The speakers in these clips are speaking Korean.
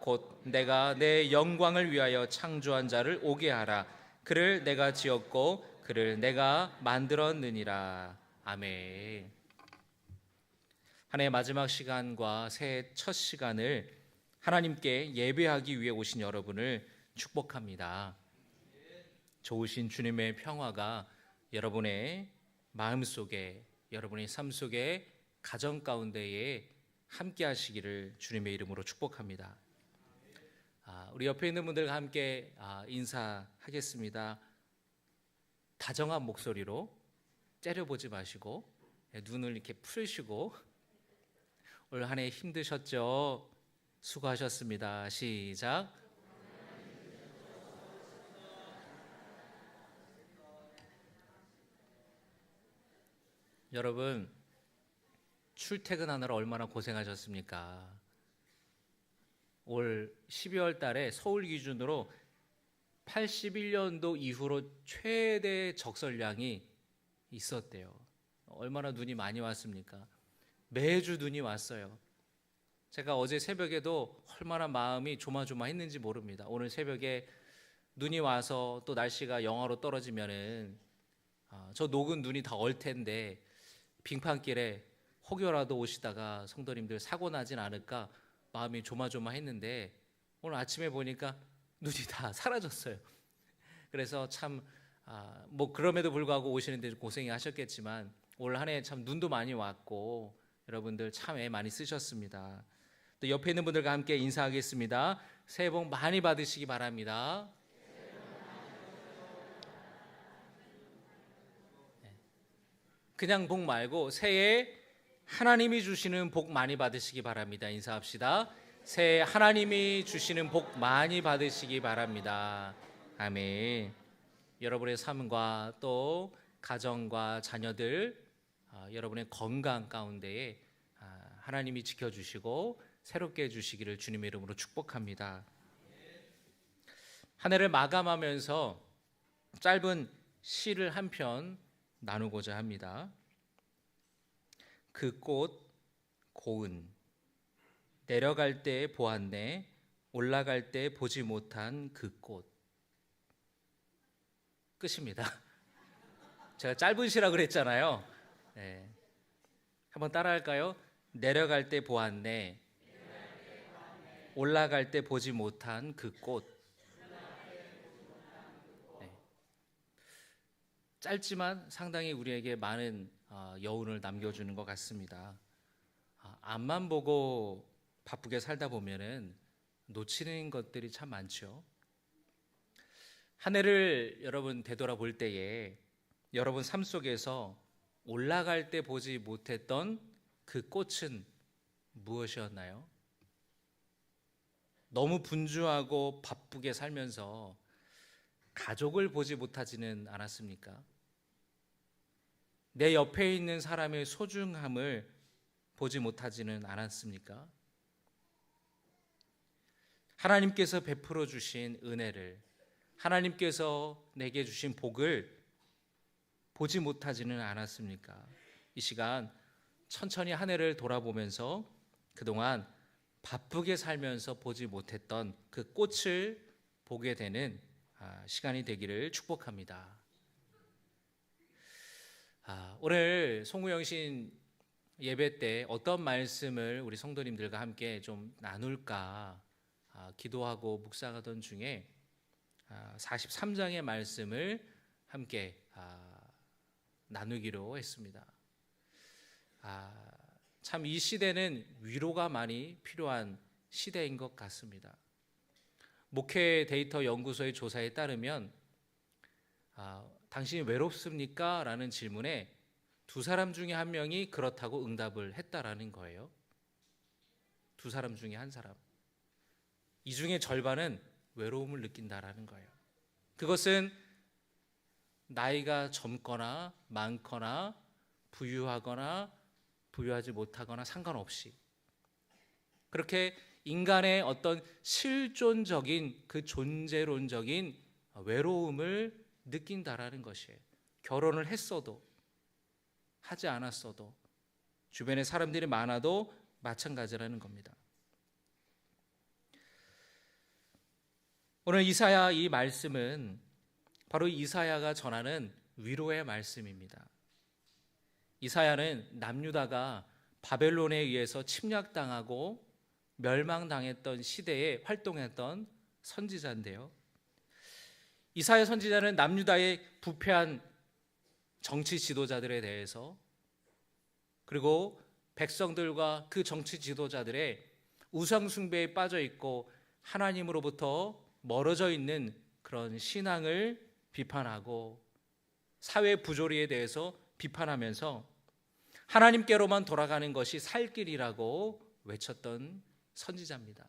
곧 내가 내 영광을 위하여 창조한 자를 오게 하라. 그를 내가 지었고 그를 내가 만들었느니라. 아멘. 한 해의 마지막 시간과 새해 첫 시간을 하나님께 예배하기 위해 오신 여러분을 축복합니다. 좋으신 주님의 평화가 여러분의 마음속에, 여러분의 삶 속에, 가정 가운데에 함께 하시기를 주님의 이름으로 축복합니다. 우리 옆에 있는 분들과 함께 인사하겠습니다. 다정한 목소리로 째려보지 마시고 눈을 이렇게 풀으시고, 올 한 해 힘드셨죠? 수고하셨습니다. 시작. 여러분, 출퇴근하느라 얼마나 고생하셨습니까? 올 12월 달에 서울 기준으로 81년도 이후로 최대 적설량이 있었대요. 얼마나 눈이 많이 왔습니까? 매주 눈이 왔어요. 제가 어제 새벽에도 얼마나 마음이 조마조마했는지 모릅니다. 오늘 새벽에 눈이 와서 또 날씨가 영하로 떨어지면은 저 녹은 눈이 다 얼 텐데 빙판길에 혹여라도 오시다가 성도님들 사고 나진 않을까 마음이 조마조마했는데 오늘 아침에 보니까 눈이 다 사라졌어요. 그래서 참 그럼에도 불구하고 오시는데 고생이 하셨겠지만 올 한 해 참 눈도 많이 왔고 여러분들 참 애 많이 쓰셨습니다. 또 옆에 있는 분들과 함께 인사하겠습니다. 새해 복 많이 받으시기 바랍니다. 그냥 복 말고 새해 하나님이 주시는 복 많이 받으시기 바랍니다. 인사합시다. 새해 하나님이 주시는 복 많이 받으시기 바랍니다. 아멘. 여러분의 삶과 또 가정과 자녀들, 여러분의 건강 가운데에 하나님이 지켜주시고 새롭게 해주시기를 주님의 이름으로 축복합니다. 한 해를 마감하면서 짧은 시를 한 편 나누고자 합니다. 그 꽃 고운 내려갈 때 보았네 올라갈 때 보지 못한 그 꽃. 끝입니다. 제가 짧은 시라 그랬잖아요. 네. 한번 따라할까요? 내려갈 때 보았네 올라갈 때 보지 못한 그 꽃. 네. 짧지만 상당히 우리에게 많은 여운을 남겨주는 것 같습니다. 앞만 보고 바쁘게 살다 보면은 놓치는 것들이 참 많죠. 한 해를 여러분 되돌아볼 때에 여러분 삶 속에서 올라갈 때 보지 못했던 그 꽃은 무엇이었나요? 너무 분주하고 바쁘게 살면서 가족을 보지 못하지는 않았습니까? 내 옆에 있는 사람의 소중함을 보지 못하지는 않았습니까? 하나님께서 베풀어 주신 은혜를, 하나님께서 내게 주신 복을 보지 못하지는 않았습니까? 이 시간 천천히 한 해를 돌아보면서 그동안 바쁘게 살면서 보지 못했던 그 꽃을 보게 되는 시간이 되기를 축복합니다. 오늘 송우영신 예배 때 어떤 말씀을 우리 성도님들과 함께 좀 나눌까 기도하고 묵상하던 중에 43장의 말씀을 함께 나누기로 했습니다. 참 이 시대는 위로가 많이 필요한 시대인 것 같습니다. 목회 데이터 연구소의 조사에 따르면 당신이 외롭습니까? 라는 질문에 두 사람 중에 한 명이 그렇다고 응답을 했다라는 거예요. 두 사람 중에 한 사람. 이 중에 절반은 외로움을 느낀다라는 거예요. 그것은 나이가 젊거나 많거나 부유하거나 부유하지 못하거나 상관없이 그렇게 인간의 어떤 실존적인 그 존재론적인 외로움을 느낀다라는 것이에요. 결혼을 했어도 하지 않았어도 주변에 사람들이 많아도 마찬가지라는 겁니다. 오늘 이사야 이 말씀은 바로 이사야가 전하는 위로의 말씀입니다. 이사야는 남유다가 바벨론에 의해서 침략당하고 멸망당했던 시대에 활동했던 선지자인데요. 이사야 선지자는 남유다의 부패한 정치 지도자들에 대해서, 그리고 백성들과 그 정치 지도자들의 우상 숭배에 빠져 있고 하나님으로부터 멀어져 있는 그런 신앙을 비판하고 사회 부조리에 대해서 비판하면서 하나님께로만 돌아가는 것이 살 길이라고 외쳤던 선지자입니다.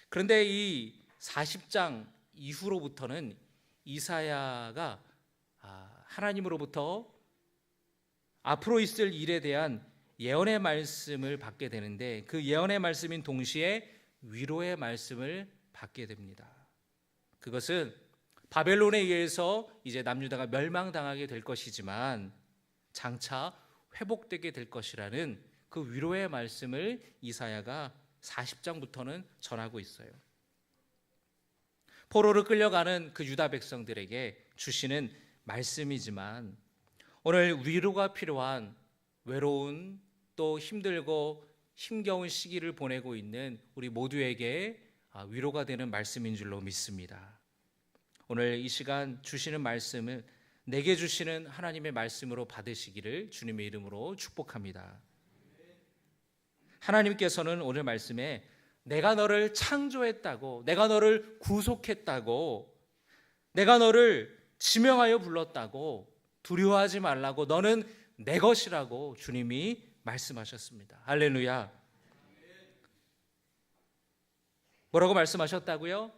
그런데 이 40장 이후로부터는 이사야가 하나님으로부터 앞으로 있을 일에 대한 예언의 말씀을 받게 되는데, 그 예언의 말씀인 동시에 위로의 말씀을 받게 됩니다. 그것은 바벨론에 의해서 이제 남유다가 멸망당하게 될 것이지만 장차 회복되게 될 것이라는 그 위로의 말씀을 이사야가 40장부터는 전하고 있어요. 포로로 끌려가는 그 유다 백성들에게 주시는 말씀이지만, 오늘 위로가 필요한 외로운 또 힘들고 힘겨운 시기를 보내고 있는 우리 모두에게 위로가 되는 말씀인 줄로 믿습니다. 오늘 이 시간 주시는 말씀을 내게 주시는 하나님의 말씀으로 받으시기를 주님의 이름으로 축복합니다. 하나님께서는 오늘 말씀에 내가 너를 창조했다고, 내가 너를 구속했다고, 내가 너를 지명하여 불렀다고, 두려워하지 말라고, 너는 내 것이라고 주님이 말씀하셨습니다. 할렐루야. 뭐라고 말씀하셨다고요?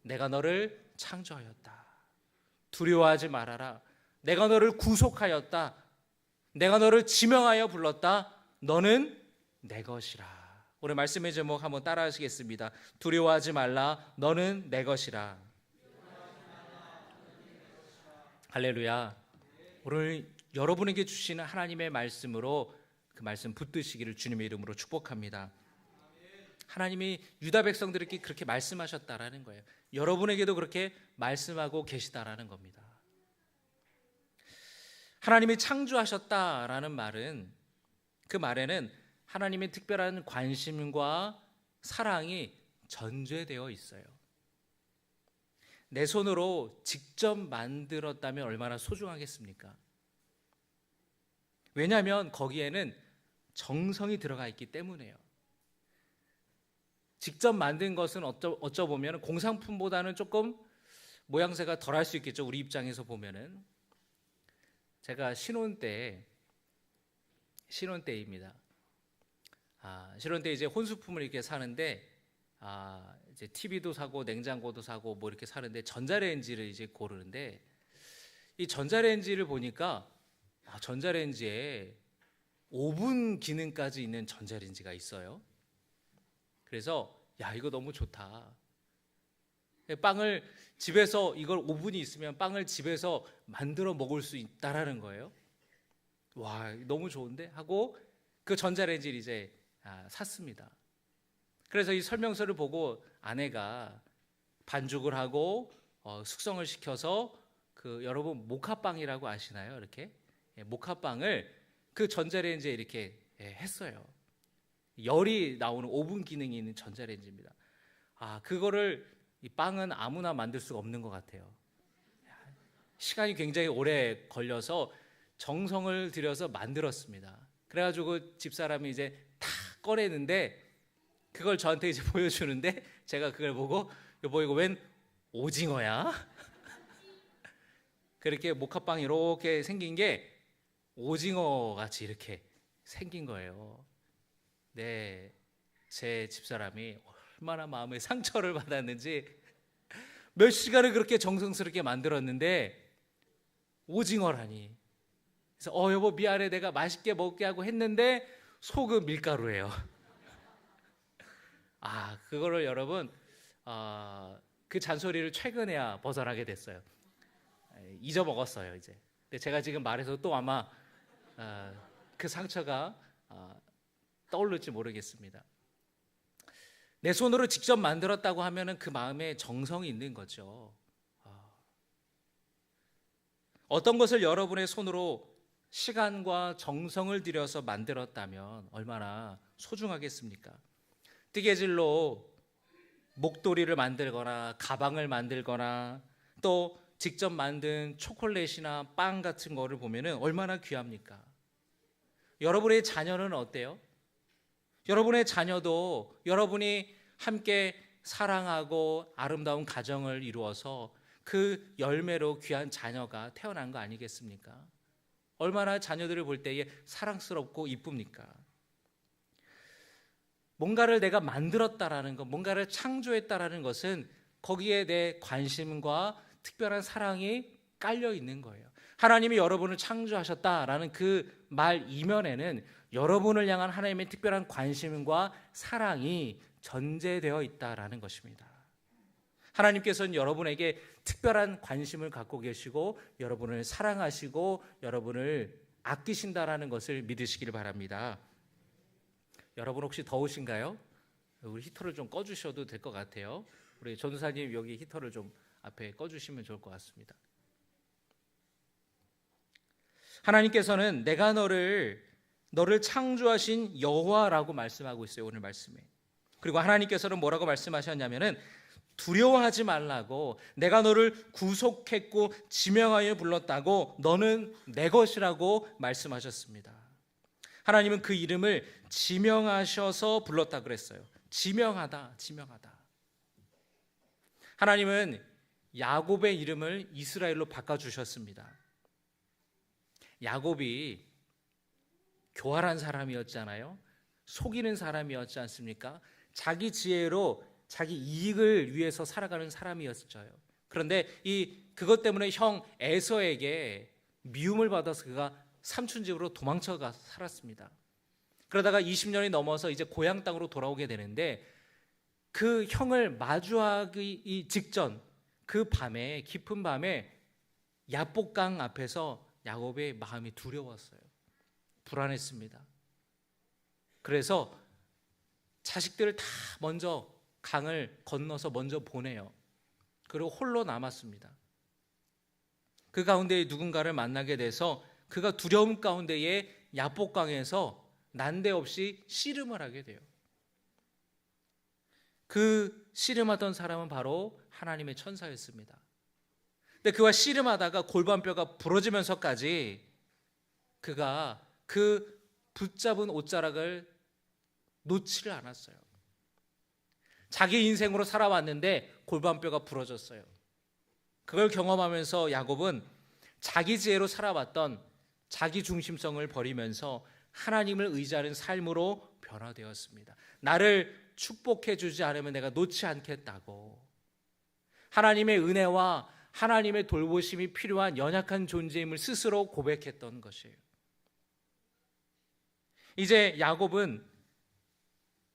내가 너를 창조하였다. 두려워하지 말아라. 내가 너를 구속하였다. 내가 너를 지명하여 불렀다. 너는 내 것이라. 오늘 말씀의 제목 한번 따라 하시겠습니다. 두려워하지 말라. 너는 내 것이라. 할렐루야. 오늘 여러분에게 주시는 하나님의 말씀으로 그 말씀 붙드시기를 주님의 이름으로 축복합니다. 하나님이 유다 백성들에게 그렇게 말씀하셨다라는 거예요. 여러분에게도 그렇게 말씀하고 계시다라는 겁니다. 하나님이 창조하셨다라는 말은, 그 말에는 하나님의 특별한 관심과 사랑이 전제되어 있어요. 내 손으로 직접 만들었다면 얼마나 소중하겠습니까? 왜냐하면 거기에는 정성이 들어가 있기 때문에요. 직접 만든 것은 어쩌보면 공산품보다는 조금 모양새가 덜할 수 있겠죠. 우리 입장에서 보면은. 제가 신혼 때입니다. 신혼 때 이제 혼수품을 이렇게 사는데, 이제 TV도 사고 냉장고도 사고 뭐 이렇게 사는데 전자레인지를 이제 고르는데, 이 전자레인지를 보니까 전자레인지에 오븐 기능까지 있는 전자레인지가 있어요. 그래서 이거 너무 좋다. 빵을 집에서, 이걸 오븐이 있으면 빵을 집에서 만들어 먹을 수 있다라는 거예요. 와, 너무 좋은데 하고 그 전자레인지를 이제 샀습니다. 그래서 이 설명서를 보고 아내가 반죽을 하고 숙성을 시켜서 그 여러분 모카빵이라고 아시나요? 이렇게 모카빵을 그 전자레인지에 이렇게 했어요. 열이 나오는 오븐 기능이 있는 전자레인지입니다. 그거를, 이 빵은 아무나 만들 수가 없는 것 같아요. 시간이 굉장히 오래 걸려서 정성을 들여서 만들었습니다. 그래가지고 집사람이 이제 다 꺼내는데 그걸 저한테 이제 보여주는데, 제가 그걸 보고 여보 이거 웬 오징어야? 그렇게 모카빵이 이렇게 생긴 게 오징어 같이 이렇게 생긴 거예요. 네, 제 집사람이 얼마나 마음에 상처를 받았는지 몇 시간을 그렇게 정성스럽게 만들었는데 오징어라니. 그래서 여보 미안해, 내가 맛있게 먹게 하고 했는데 속은 밀가루예요. 그거를 여러분 그 잔소리를 최근에야 벗어나게 됐어요. 잊어먹었어요 이제. 근데 제가 지금 말해서 또 아마 그 상처가 떠오를지 모르겠습니다. 내 손으로 직접 만들었다고 하면은 그 마음에 정성이 있는 거죠. 어떤 것을 여러분의 손으로 시간과 정성을 들여서 만들었다면 얼마나 소중하겠습니까? 뜨개질로 목도리를 만들거나 가방을 만들거나 또 직접 만든 초콜릿이나 빵 같은 거를 보면은 얼마나 귀합니까? 여러분의 자녀는 어때요? 여러분의 자녀도 여러분이 함께 사랑하고 아름다운 가정을 이루어서 그 열매로 귀한 자녀가 태어난 거 아니겠습니까? 얼마나 자녀들을 볼 때에 사랑스럽고 이쁩니까? 뭔가를 내가 만들었다라는 것, 뭔가를 창조했다라는 것은 거기에 내 관심과 특별한 사랑이 깔려 있는 거예요. 하나님이 여러분을 창조하셨다라는 그 말 이면에는 여러분을 향한 하나님의 특별한 관심과 사랑이 전제되어 있다라는 것입니다. 하나님께서는 여러분에게 특별한 관심을 갖고 계시고 여러분을 사랑하시고 여러분을 아끼신다라는 것을 믿으시길 바랍니다. 여러분 혹시 더우신가요? 우리 히터를 좀 꺼주셔도 될 것 같아요. 우리 전도사님 여기 히터를 좀 앞에 꺼주시면 좋을 것 같습니다. 하나님께서는 내가 너를 창조하신 여호와라고 말씀하고 있어요. 오늘 말씀에. 그리고 하나님께서는 뭐라고 말씀하셨냐면은 두려워하지 말라고, 내가 너를 구속했고 지명하여 불렀다고, 너는 내 것이라고 말씀하셨습니다. 하나님은 그 이름을 지명하셔서 불렀다 그랬어요. 지명하다. 하나님은 야곱의 이름을 이스라엘로 바꿔주셨습니다. 야곱이 교활한 사람이었잖아요. 속이는 사람이었지 않습니까? 자기 지혜로 자기 이익을 위해서 살아가는 사람이었어요. 그런데 그것 때문에 형 에서에게 미움을 받아서 그가 삼촌 집으로 도망쳐가 살았습니다. 그러다가 20년이 넘어서 이제 고향 땅으로 돌아오게 되는데 그 형을 마주하기 직전 그 밤에, 깊은 밤에 야복강 앞에서 야곱의 마음이 두려웠어요. 불안했습니다. 그래서 자식들을 다 먼저 강을 건너서 먼저 보내요. 그리고 홀로 남았습니다. 그 가운데 누군가를 만나게 돼서 그가 두려움 가운데에 야복강에서 난데없이 씨름을 하게 돼요. 그 씨름하던 사람은 바로 하나님의 천사였습니다. 근데 그와 씨름하다가 골반뼈가 부러지면서까지 그가 그 붙잡은 옷자락을 놓지를 않았어요. 자기 인생으로 살아왔는데 골반뼈가 부러졌어요. 그걸 경험하면서 야곱은 자기 지혜로 살아왔던 자기 중심성을 버리면서 하나님을 의지하는 삶으로 변화되었습니다. 나를 축복해 주지 않으면 내가 놓지 않겠다고, 하나님의 은혜와 하나님의 돌보심이 필요한 연약한 존재임을 스스로 고백했던 것이에요. 이제 야곱은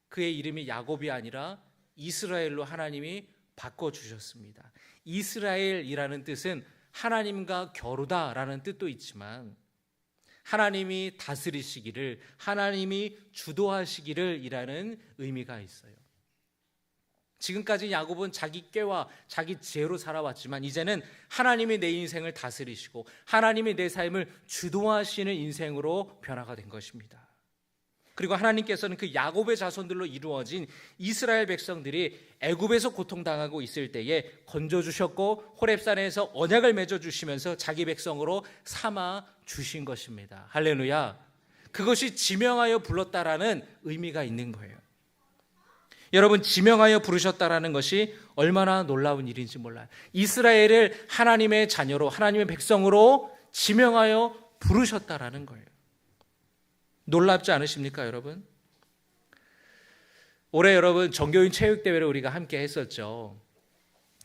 그의 이름이 야곱이 아니라 이스라엘로 하나님이 바꿔주셨습니다. 이스라엘이라는 뜻은 하나님과 겨루다라는 뜻도 있지만 하나님이 다스리시기를, 하나님이 주도하시기를 이라는 의미가 있어요. 지금까지 야곱은 자기 꾀와 자기 지혜로 살아왔지만 이제는 하나님이 내 인생을 다스리시고 하나님이 내 삶을 주도하시는 인생으로 변화가 된 것입니다. 그리고 하나님께서는 그 야곱의 자손들로 이루어진 이스라엘 백성들이 애굽에서 고통당하고 있을 때에 건져주셨고 호렙산에서 언약을 맺어주시면서 자기 백성으로 삼아 주신 것입니다. 할렐루야. 그것이 지명하여 불렀다라는 의미가 있는 거예요. 여러분, 지명하여 부르셨다라는 것이 얼마나 놀라운 일인지 몰라요. 이스라엘을 하나님의 자녀로, 하나님의 백성으로 지명하여 부르셨다라는 거예요. 놀랍지 않으십니까, 여러분? 올해 여러분 정교인 체육대회를 우리가 함께 했었죠.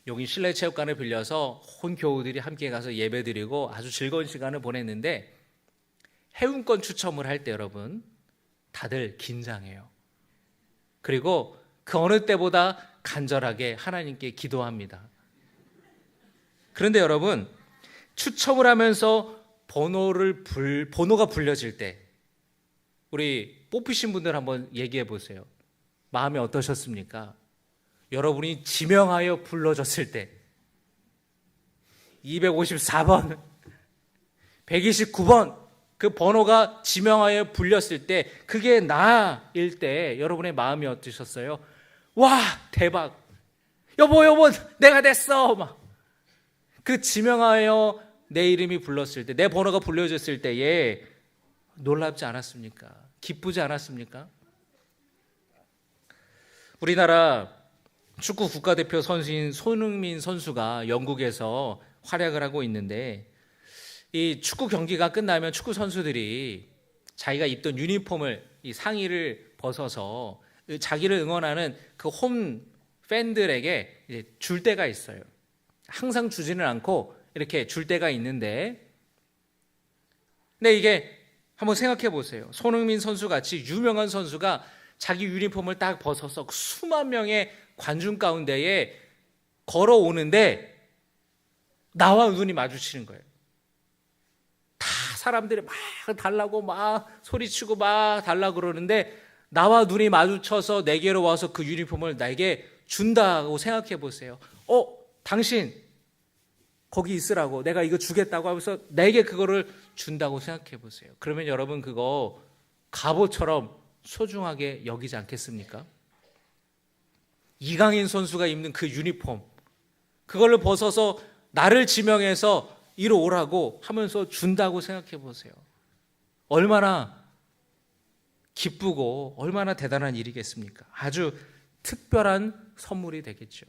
여기 실내 체육관을 빌려서 온 교우들이 함께 가서 예배드리고 아주 즐거운 시간을 보냈는데, 해운권 추첨을 할 때 여러분 다들 긴장해요. 그리고 그 어느 때보다 간절하게 하나님께 기도합니다. 그런데 여러분, 추첨을 하면서 번호가 불려질 때 우리 뽑히신 분들 한번 얘기해 보세요. 마음이 어떠셨습니까? 여러분이 지명하여 불러졌을 때 254번, 129번 그 번호가 지명하여 불렸을 때 그게 나일 때 여러분의 마음이 어떠셨어요? 와, 대박! 여보 내가 됐어! 막 그 지명하여 내 이름이 불렀을 때, 내 번호가 불려졌을 때에 놀랍지 않았습니까? 기쁘지 않았습니까? 우리나라 축구 국가대표 선수인 손흥민 선수가 영국에서 활약을 하고 있는데, 이 축구 경기가 끝나면 축구 선수들이 자기가 입던 유니폼을, 이 상의를 벗어서 자기를 응원하는 그 홈 팬들에게 이제 줄 때가 있어요. 항상 주지는 않고 이렇게 줄 때가 있는데, 근데 이게 한번 생각해 보세요. 손흥민 선수 같이 유명한 선수가 자기 유니폼을 딱 벗어서 수만 명의 관중 가운데에 걸어오는데 나와 눈이 마주치는 거예요. 다 사람들이 막 달라고 막 소리치고 막 달라고 그러는데 나와 눈이 마주쳐서 내게로 와서 그 유니폼을 나에게 준다고 생각해 보세요. 당신 거기 있으라고, 내가 이거 주겠다고 하면서 내게 그거를 준다고 생각해 보세요. 그러면 여러분 그거 갑옷처럼 소중하게 여기지 않겠습니까? 이강인 선수가 입는 그 유니폼, 그걸로 벗어서 나를 지명해서 이리 오라고 하면서 준다고 생각해 보세요. 얼마나 기쁘고 얼마나 대단한 일이겠습니까? 아주 특별한 선물이 되겠죠.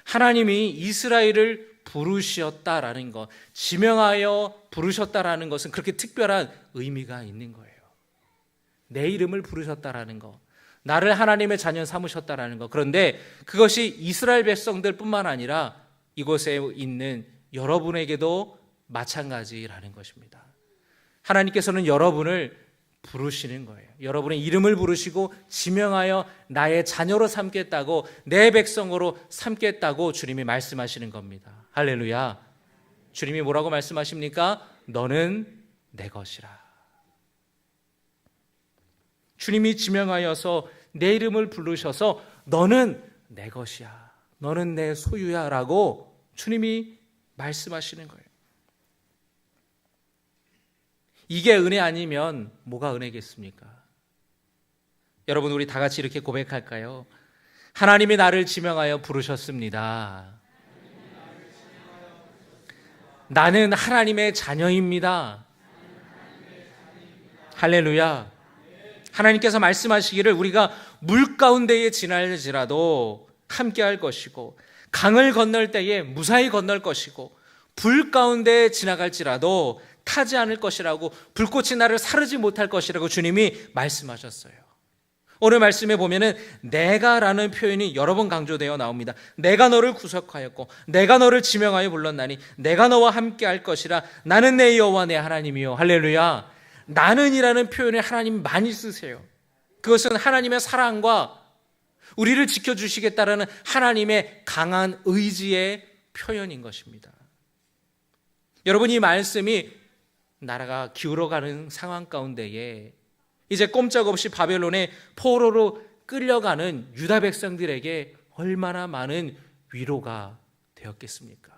하나님이 이스라엘을 부르셨다라는 것, 지명하여 부르셨다라는 것은 그렇게 특별한 의미가 있는 거예요. 내 이름을 부르셨다라는 것, 나를 하나님의 자녀 삼으셨다라는 것. 그런데 그것이 이스라엘 백성들뿐만 아니라 이곳에 있는 여러분에게도 마찬가지라는 것입니다. 하나님께서는 여러분을 부르시는 거예요. 여러분의 이름을 부르시고 지명하여 나의 자녀로 삼겠다고, 내 백성으로 삼겠다고 주님이 말씀하시는 겁니다. 할렐루야. 주님이 뭐라고 말씀하십니까? 너는 내 것이라. 주님이 지명하여서 내 이름을 부르셔서 너는 내 것이야, 너는 내 소유야 라고 주님이 말씀하시는 거예요. 이게 은혜 아니면 뭐가 은혜겠습니까? 여러분, 우리 다 같이 이렇게 고백할까요? 하나님이 나를 지명하여 부르셨습니다. 나는 하나님의 자녀입니다. 할렐루야. 하나님께서 말씀하시기를 우리가 물 가운데에 지날지라도 함께 할 것이고, 강을 건널 때에 무사히 건널 것이고, 불 가운데 지나갈지라도 타지 않을 것이라고, 불꽃이 나를 사르지 못할 것이라고 주님이 말씀하셨어요. 오늘 말씀에 보면은 내가라는 표현이 여러 번 강조되어 나옵니다. 내가 너를 구속하였고 내가 너를 지명하여 불렀나니 내가 너와 함께 할 것이라. 나는 내 여호와 내 하나님이요. 할렐루야. 나는이라는 표현을 하나님이 많이 쓰세요. 그것은 하나님의 사랑과 우리를 지켜주시겠다라는 하나님의 강한 의지의 표현인 것입니다. 여러분, 이 말씀이 나라가 기울어가는 상황 가운데에 이제 꼼짝없이 바벨론의 포로로 끌려가는 유다 백성들에게 얼마나 많은 위로가 되었겠습니까?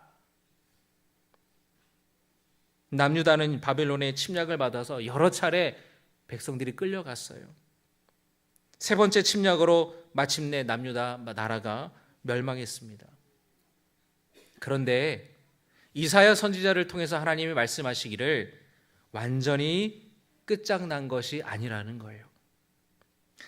남유다는 바벨론의 침략을 받아서 여러 차례 백성들이 끌려갔어요. 세 번째 침략으로 마침내 남유다 나라가 멸망했습니다. 그런데 이사야 선지자를 통해서 하나님이 말씀하시기를 완전히 끝장난 것이 아니라는 거예요.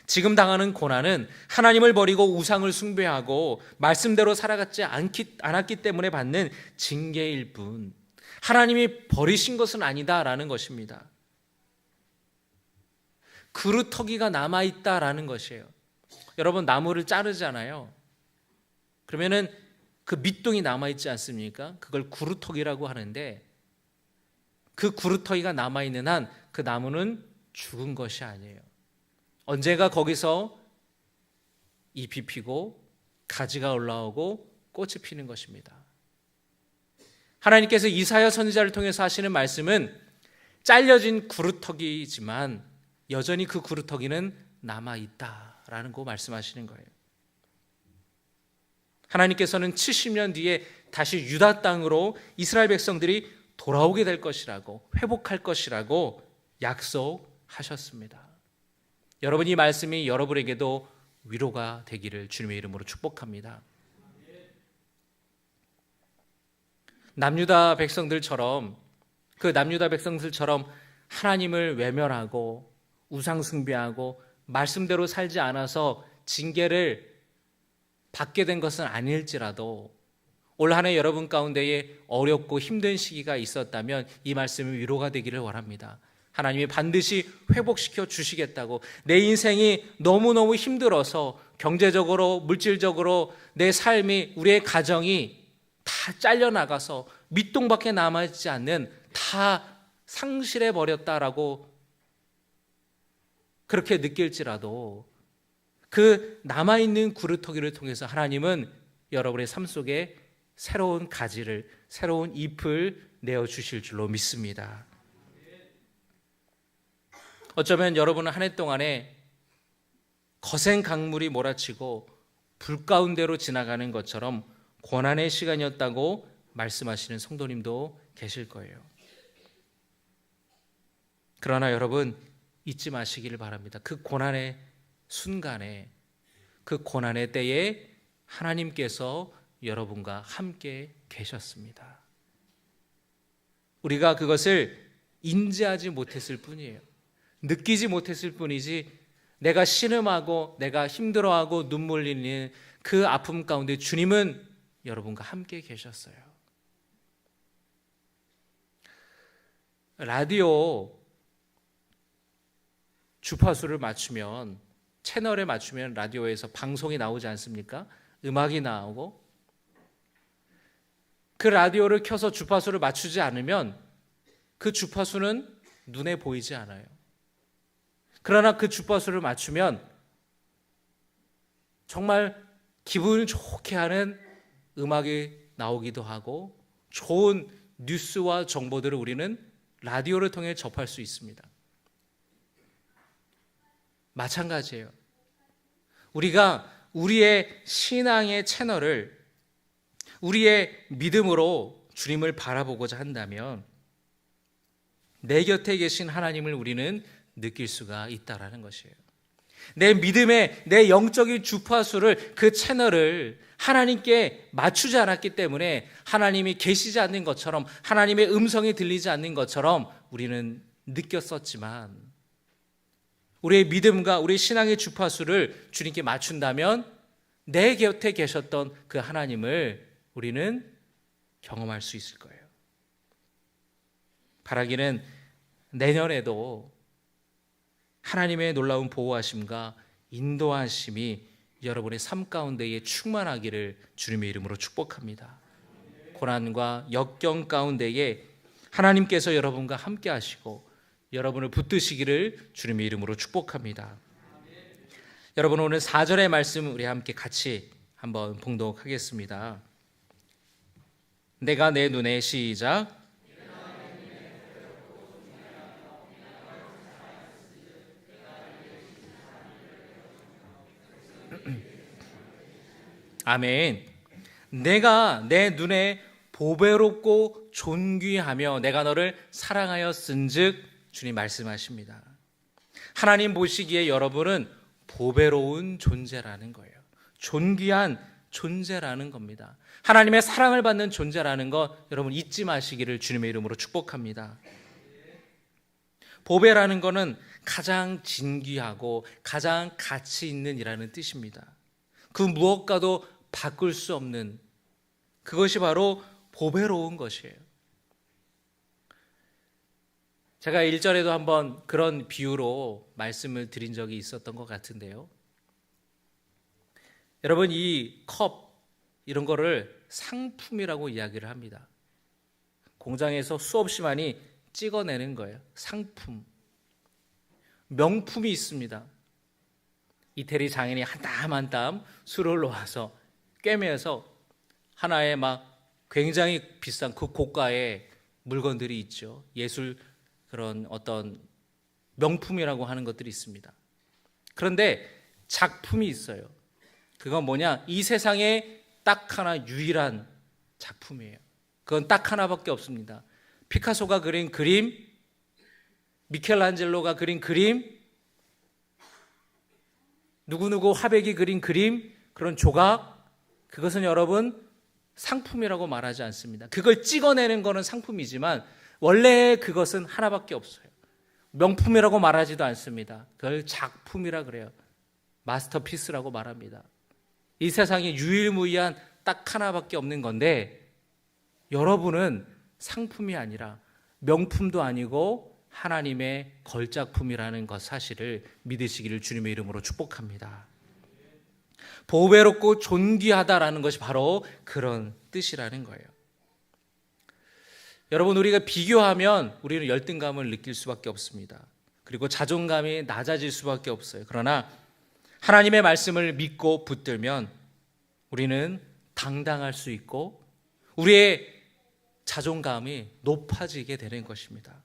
지금 당하는 고난은 하나님을 버리고 우상을 숭배하고 말씀대로 살아가지 않았기 때문에 받는 징계일 뿐, 하나님이 버리신 것은 아니다라는 것입니다. 그루터기가 남아있다라는 것이에요. 여러분, 나무를 자르잖아요. 그러면은 그 밑둥이 남아있지 않습니까? 그걸 그루터기라고 하는데, 그 그루터기가 남아있는 한 그 나무는 죽은 것이 아니에요. 언젠가 거기서 잎이 피고 가지가 올라오고 꽃이 피는 것입니다. 하나님께서 이사야 선지자를 통해서 하시는 말씀은 잘려진 그루터기지만 여전히 그 그루터기는 남아있다라는 거 말씀하시는 거예요. 하나님께서는 70년 뒤에 다시 유다 땅으로 이스라엘 백성들이 돌아오게 될 것이라고, 회복할 것이라고 약속하셨습니다. 여러분, 이 말씀이 여러분에게도 위로가 되기를 주님의 이름으로 축복합니다. 남유다 백성들처럼 하나님을 외면하고 우상 숭배하고 말씀대로 살지 않아서 징계를 받게 된 것은 아닐지라도 올 한 해 여러분 가운데에 어렵고 힘든 시기가 있었다면 이 말씀이 위로가 되기를 원합니다. 하나님이 반드시 회복시켜 주시겠다고, 내 인생이 너무너무 힘들어서 경제적으로, 물질적으로 내 삶이, 우리의 가정이 다 잘려나가서 밑동밖에 남아있지 않는, 다 상실해버렸다라고 그렇게 느낄지라도 그 남아있는 구루터기를 통해서 하나님은 여러분의 삶 속에 새로운 가지를, 새로운 잎을 내어주실 줄로 믿습니다. 어쩌면 여러분은 한 해 동안에 거센 강물이 몰아치고 불 가운데로 지나가는 것처럼 고난의 시간이었다고 말씀하시는 성도님도 계실 거예요. 그러나 여러분, 잊지 마시기를 바랍니다. 그 고난의 순간에, 그 고난의 때에 하나님께서 여러분과 함께 계셨습니다. 우리가 그것을 인지하지 못했을 뿐이에요. 느끼지 못했을 뿐이지, 내가 신음하고 내가 힘들어하고 눈물 흘리는 그 아픔 가운데 주님은 여러분과 함께 계셨어요. 라디오 주파수를 맞추면, 채널에 맞추면 라디오에서 방송이 나오지 않습니까? 음악이 나오고, 그 라디오를 켜서 주파수를 맞추지 않으면 그 주파수는 눈에 보이지 않아요. 그러나 그 주파수를 맞추면 정말 기분을 좋게 하는 음악이 나오기도 하고, 좋은 뉴스와 정보들을 우리는 라디오를 통해 접할 수 있습니다. 마찬가지예요. 우리가 우리의 신앙의 채널을, 우리의 믿음으로 주님을 바라보고자 한다면 내 곁에 계신 하나님을 우리는 느낄 수가 있다라는 것이에요. 내 믿음의, 내 영적인 주파수를, 그 채널을 하나님께 맞추지 않았기 때문에 하나님이 계시지 않는 것처럼, 하나님의 음성이 들리지 않는 것처럼 우리는 느꼈었지만, 우리의 믿음과 우리 신앙의 주파수를 주님께 맞춘다면 내 곁에 계셨던 그 하나님을 우리는 경험할 수 있을 거예요. 바라기는 내년에도 하나님의 놀라운 보호하심과 인도하심이 여러분의 삶 가운데에 충만하기를 주님의 이름으로 축복합니다. 고난과 역경 가운데에 하나님께서 여러분과 함께 하시고 여러분을 붙드시기를 주님의 이름으로 축복합니다. 여러분, 오늘 4절의 말씀 우리 함께 같이 한번 봉독하겠습니다. 내가 내 눈에, 시작, 아멘. 내가 내 눈에 보배롭고 존귀하며 내가 너를 사랑하였은즉, 주님 말씀하십니다. 하나님 보시기에 여러분은 보배로운 존재라는 거예요. 존귀한 존재라는 겁니다. 하나님의 사랑을 받는 존재라는 것 여러분 잊지 마시기를 주님의 이름으로 축복합니다. 보배라는 것은 가장 진귀하고 가장 가치 있는 이라는 뜻입니다. 그 무엇과도 바꿀 수 없는, 그것이 바로 보배로운 것이에요. 제가 1절에도 한번 그런 비유로 말씀을 드린 적이 있었던 것 같은데요. 여러분, 이 컵, 이런 거를 상품이라고 이야기를 합니다. 공장에서 수없이 많이 찍어내는 거예요. 상품. 명품이 있습니다. 이태리 장인이 한 땀 한 땀 수를 놓아서 꿰매서 하나의 막 굉장히 비싼 그 고가의 물건들이 있죠. 예술, 그런 어떤 명품이라고 하는 것들이 있습니다. 그런데 작품이 있어요. 그건 뭐냐? 이 세상에 딱 하나 유일한 작품이에요. 그건 딱 하나밖에 없습니다. 피카소가 그린 그림, 미켈란젤로가 그린 그림, 누구누구 화백이 그린 그림, 그런 조각, 그것은 여러분 상품이라고 말하지 않습니다. 그걸 찍어내는 것은 상품이지만 원래 그것은 하나밖에 없어요. 명품이라고 말하지도 않습니다. 그걸 작품이라 그래요. 마스터피스라고 말합니다. 이 세상에 유일무이한 딱 하나밖에 없는 건데 여러분은 상품이 아니라 명품도 아니고 하나님의 걸작품이라는 것 사실을 믿으시기를 주님의 이름으로 축복합니다. 보배롭고 존귀하다라는 것이 바로 그런 뜻이라는 거예요. 여러분, 우리가 비교하면 우리는 열등감을 느낄 수밖에 없습니다. 그리고 자존감이 낮아질 수밖에 없어요. 그러나 하나님의 말씀을 믿고 붙들면 우리는 당당할 수 있고 우리의 자존감이 높아지게 되는 것입니다.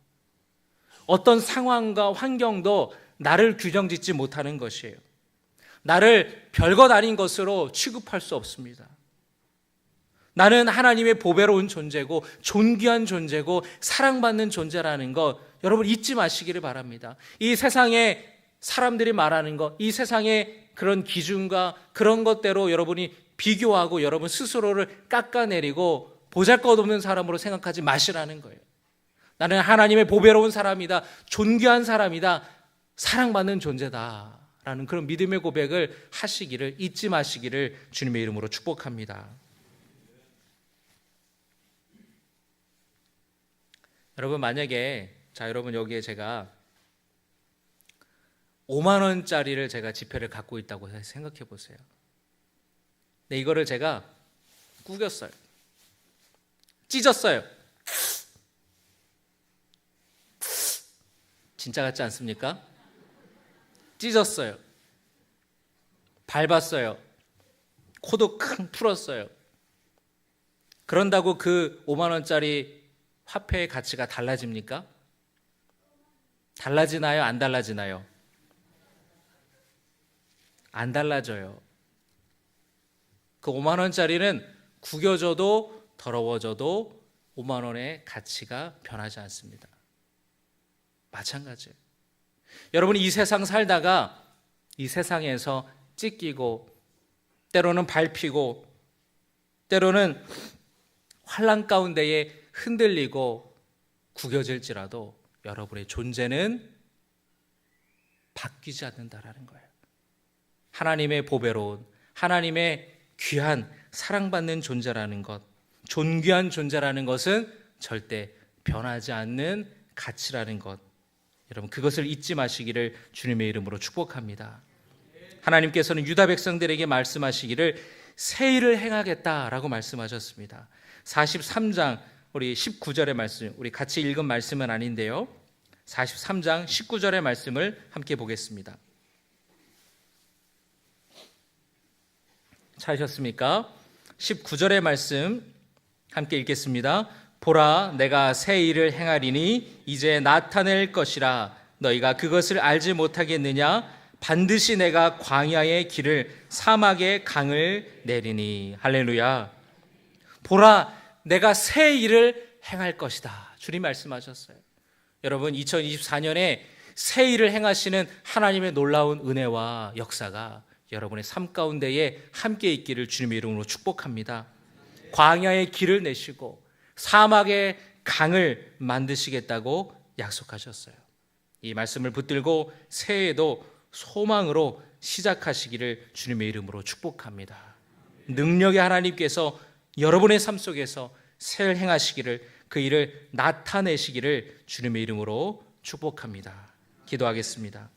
어떤 상황과 환경도 나를 규정짓지 못하는 것이에요. 나를 별것 아닌 것으로 취급할 수 없습니다. 나는 하나님의 보배로운 존재고 존귀한 존재고 사랑받는 존재라는 것 여러분 잊지 마시기를 바랍니다. 이 세상에 사람들이 말하는 것, 이 세상의 그런 기준과 그런 것대로 여러분이 비교하고 여러분 스스로를 깎아내리고 보잘것없는 사람으로 생각하지 마시라는 거예요. 나는 하나님의 보배로운 사람이다, 존귀한 사람이다, 사랑받는 존재다 라는 그런 믿음의 고백을 하시기를 잊지 마시기를 주님의 이름으로 축복합니다. 여러분, 만약에 여러분 여기에 제가 5만 원짜리를 제가 지폐를 갖고 있다고 생각해 보세요. 근데 이거를 제가 구겼어요. 찢었어요. 진짜 같지 않습니까? 찢었어요. 밟았어요. 코도 큰 풀었어요. 그런다고 그 5만 원짜리 화폐의 가치가 달라집니까? 달라지나요? 안 달라지나요? 안 달라져요. 그 5만 원짜리는 구겨져도 더러워져도 5만 원의 가치가 변하지 않습니다. 마찬가지예요. 여러분이 이 세상 살다가 이 세상에서 찢기고 때로는 밟히고 때로는 환난 가운데에 흔들리고 구겨질지라도 여러분의 존재는 바뀌지 않는다라는 거예요. 하나님의 보배로운, 하나님의 귀한 사랑받는 존재라는 것, 존귀한 존재라는 것은 절대 변하지 않는 가치라는 것, 여러분 그것을 잊지 마시기를 주님의 이름으로 축복합니다. 하나님께서는 유다 백성들에게 말씀하시기를 새 일을 행하겠다라고 말씀하셨습니다. 43장 우리 19절의 말씀, 우리 같이 읽은 말씀은 아닌데요, 43장 19절의 말씀을 함께 보겠습니다. 찾으셨습니까? 19절의 말씀 함께 읽겠습니다. 보라, 내가 새 일을 행하리니 이제 나타낼 것이라. 너희가 그것을 알지 못하겠느냐? 반드시 내가 광야의 길을, 사막의 강을 내리니. 할렐루야. 보라, 내가 새 일을 행할 것이다. 주님 말씀하셨어요. 여러분, 2024년에 새 일을 행하시는 하나님의 놀라운 은혜와 역사가 여러분의 삶 가운데에 함께 있기를 주님의 이름으로 축복합니다. 광야의 길을 내시고 사막의 강을 만드시겠다고 약속하셨어요. 이 말씀을 붙들고 새해에도 소망으로 시작하시기를 주님의 이름으로 축복합니다. 능력의 하나님께서 여러분의 삶 속에서 새를 행하시기를, 그 일을 나타내시기를 주님의 이름으로 축복합니다. 기도하겠습니다.